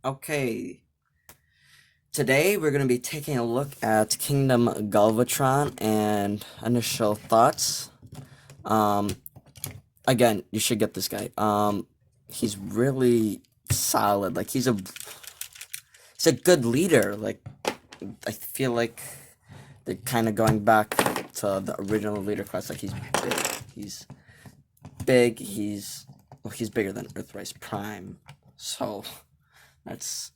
Okay, today we're going to be taking a look at Kingdom Galvatron and initial thoughts. Um, Again, you should get this guy. He's really solid. Like he's a good leader. Like I feel like they're kind of going back to the original leader class. Like he's big. He's big. He's bigger than Earthrise Prime. So that's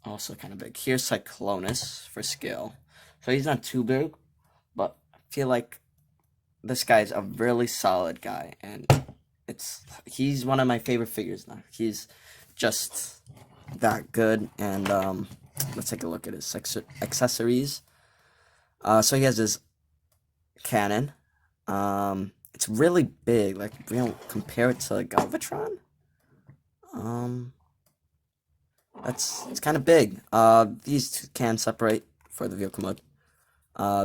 also kind of big. Here's Cyclonus for scale. So he's not too big, but I feel like this guy's a really solid guy, and he's one of my favorite figures now. He's just that good, and let's take a look at his accessories. So he has his cannon. It's really big. Like we don't compare it to like Galvatron. Um, it's kind of big. These two can separate for the vehicle mode.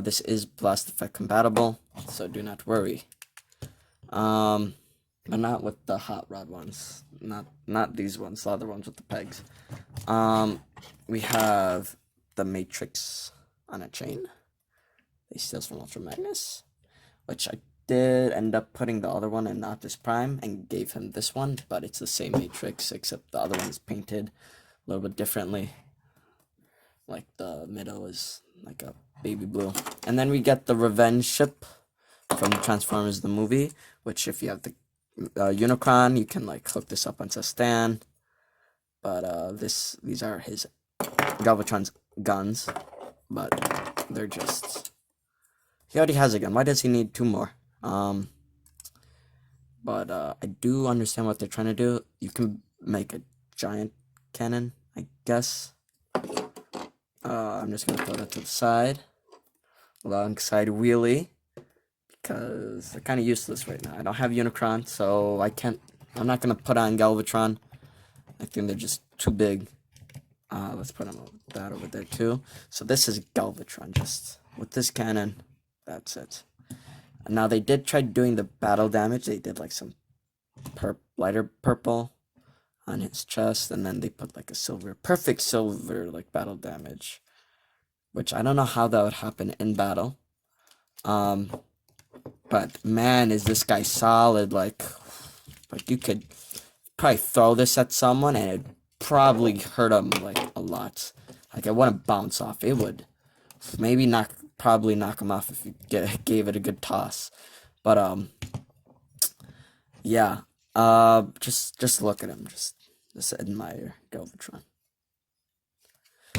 This is blast effect compatible, so do not worry. But not with the hot rod ones. Not these ones, the other ones with the pegs. We have the Matrix on a chain. He steals from Ultra Magnus, which I did end up putting the other one in Optus Prime and gave him this one, but it's the same Matrix except the other one is painted a little bit differently. Like the middle is like a baby blue. And then we get the Revenge ship from Transformers the movie, which if you have the Unicron, you can like hook this up onto a stand. But these are his Galvatron's guns, but they're just he already has a gun. Why does he need two more? But I do understand what they're trying to do. You can make a giant cannon, I guess. I'm just gonna throw that to the side, alongside Wheelie, because they're kind of useless right now. I don't have Unicron, so I'm not gonna put on Galvatron. I think they're just too big. Let's put that over there too. So this is Galvatron, just with this cannon. That's it. And now they did try doing the battle damage. They did like some lighter purple on his chest, and then they put like a perfect silver like battle damage, which I don't know how that would happen in battle. But man, is this guy solid? Like you could probably throw this at someone and it probably hurt him like a lot. Like it wouldn't bounce off. It would maybe probably knock him off if you gave it a good toss. But yeah. Just look at him. Just admire Galvatron.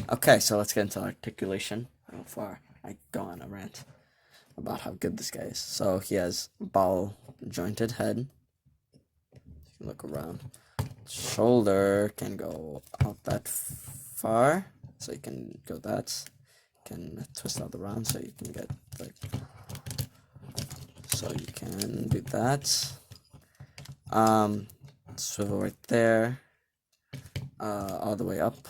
Okay, so let's get into articulation. How far I go on a rant about how good this guy is. So he has ball jointed head. You can look around. Shoulder can go out that far, so you can go that. Can twist out around, so you can get like. So you can do that. Swivel right there. All the way up.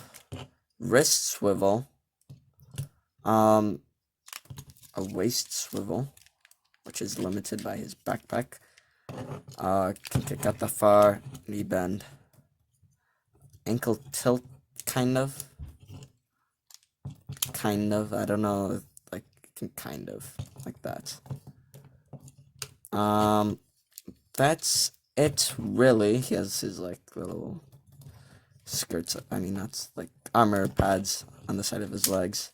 Wrist swivel. A waist swivel, which is limited by his backpack. Can kick out that far. Knee bend. Ankle tilt, kind of. I don't know. Like, kind of like that. That's it, really. He has his like little skirts. I mean, that's like armor pads on the side of his legs,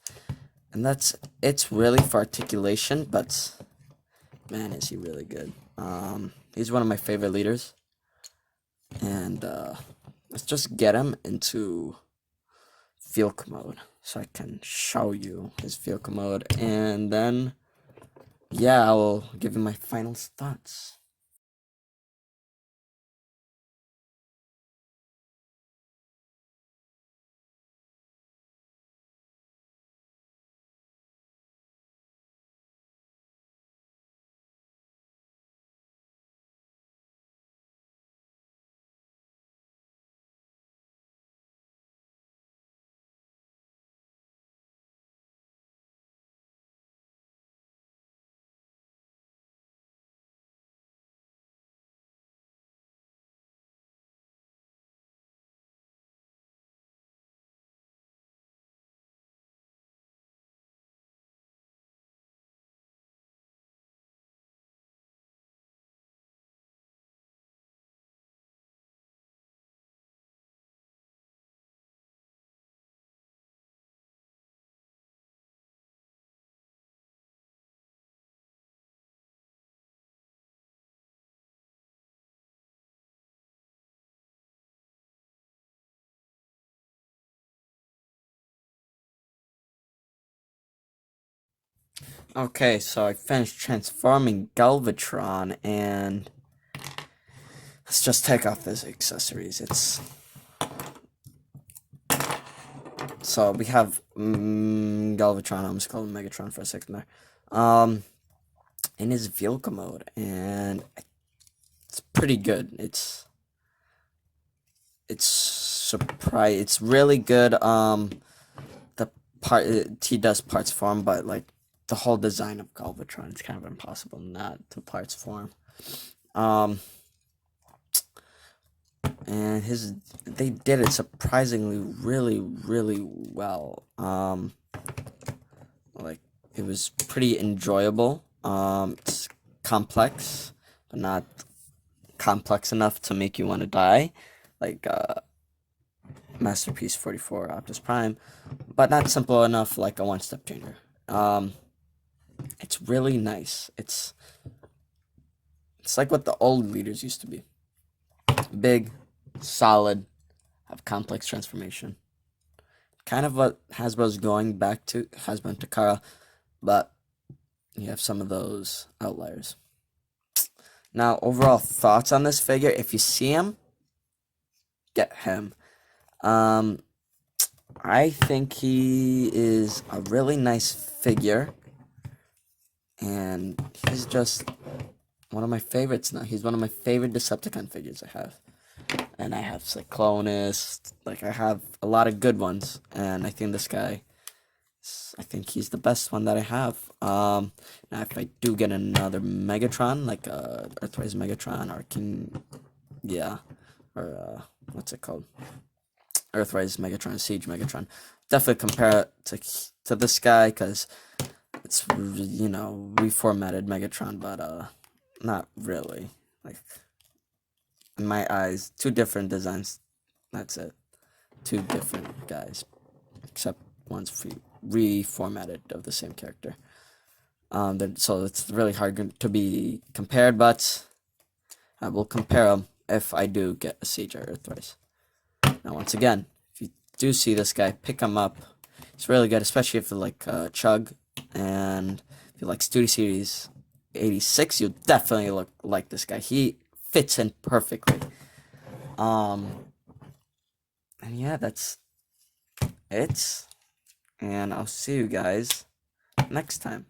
and that's it's really for articulation. But man, is he really good. He's one of my favorite leaders, and let's just get him into field mode so I can show you his field mode, and then yeah, I'll give you my final thoughts. Okay, so I finished transforming Galvatron, and let's just take off those accessories. So we have Galvatron. I almost called him Megatron for a second there. In his vehicle mode, and it's pretty good. It's really good. The part he does parts form, but like the whole design of Galvatron, it's kind of impossible not to parts form. Um, and they did it surprisingly really well. Like it was pretty enjoyable. It's complex, but not complex enough to make you want to die, like Masterpiece 44 Optus Prime, but not simple enough like a one-step changer. It's really nice. It's like what the old leaders used to be: big, solid, have complex transformation. Kind of what Hasbro's going back to Hasbro and Takara, but you have some of those outliers. Now, overall thoughts on this figure: if you see him, get him. I think he is a really nice figure, and he's just one of my favorites now. He's one of my favorite Decepticon figures I have. And I have Cyclonus, like I have a lot of good ones, and I think this guy, I think he's the best one that I have. Now if I do get another Megatron, like Earthrise Megatron or yeah, or what's it called? Earthrise Megatron, Siege Megatron. Definitely compare it to this guy, because it's, reformatted Megatron, but not really. Like, in my eyes, two different designs. That's it. Two different guys, except one's reformatted of the same character. So it's really hard to be compared, but I will compare them if I do get a Siege or Earthrise. Now, once again, if you do see this guy, pick him up. It's really good, especially if you like Chug, and if you like Studio Series 86, you'll definitely like this guy. He fits in perfectly. And yeah, that's it. And I'll see you guys next time.